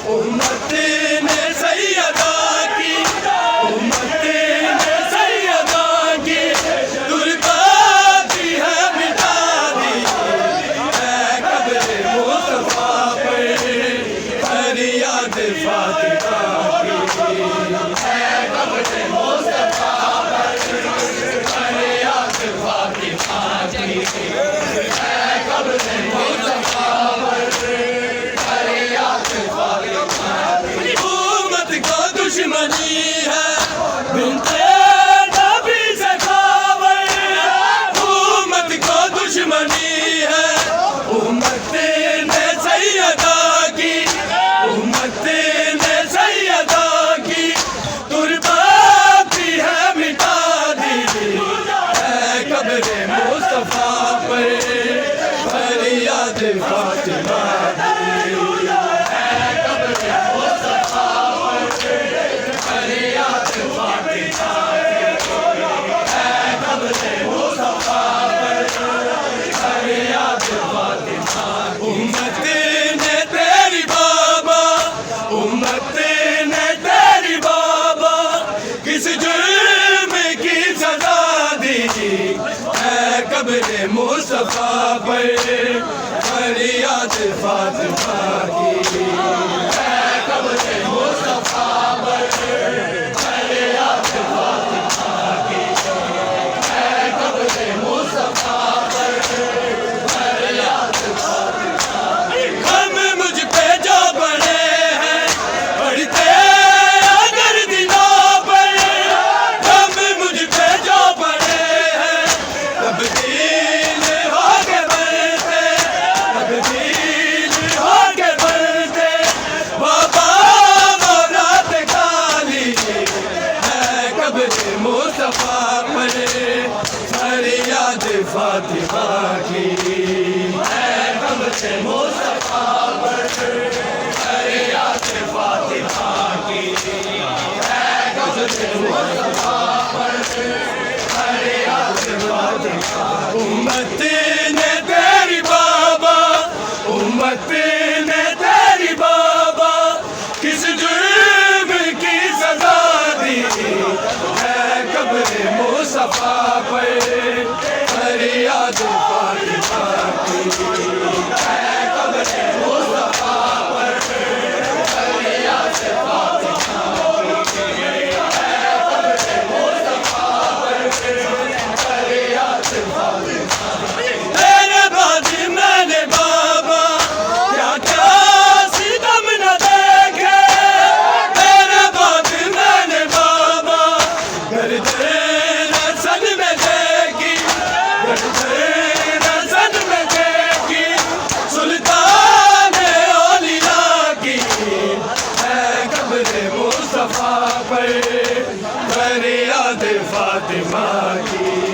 امت نے سیدہ کی، امت نے سیدہ کی ترباتی ہے مٹا دی، اے قبر مصطفیٰ پر فریاد فاطمہ کی، اے قبر مصطفیٰ پر فریاد فاطمہ کی، اے قبر مصطفیٰ پر فریاد فاطمہ کی۔ امت کو دشمنی ہے بنت نبی سے خاور، امت کو دشمنی ہے امت نے سیدہ کی، امت نے سیدہ کی ترباتی ہے مٹا دی، اے قبر مصطفیٰ پر فریاد فاطمہ کی، اے قبر مصطفیٰ پر فریاد فاطمہ کی، اے قبر مصطفیٰ پر فریاد فاطمہ کی۔ امت نے تیری بابا، امت نے تیری بابا کس جرم کی سزا دی، اے قبر مصطفیٰ پر فریاد فاطمہ کی، اے قبر مصطفیٰ پر فریاد فاطمہ کی، اے قبر مصطفیٰ پر فریاد فاطمہ کی۔ ہم مجھ پہ جو پڑے ہیں پڑھتے اگر دنوں پر، ہم مجھ پہ جو پڑے ہیں تبدیل ہو کے بنتے، تبدیل ہو کے بنتے، بابا مورات کالی، اے قبر مصطفیٰ پر فریاد فاطمہ کی، اے قبر مصطفیٰ پر فریاد فاطمہ کی، اے قبر مصطفیٰ پر فریاد فاطمہ۔ امت نے تیری بابا، امت نے تیری بابا کس جرم کی سزا دی، اے قبر مصطفیٰ پر فریاد فاطمہ کی، اے قبر مصطفیٰ پر فریاد فاطمہ کی، اے قبر مصطفیٰ پر فریاد فاطمہ کی۔ تیرے بعد میں نے بابا کیا کیا ستم نہ دیکھے، تیرے بعد میں نے بابا گرد رسن میں دیکھی، گرد رسن میں دیکھی سلطان اولیاء کی، اے قبر مصطفیٰ پر فریاد فاطمہ کی،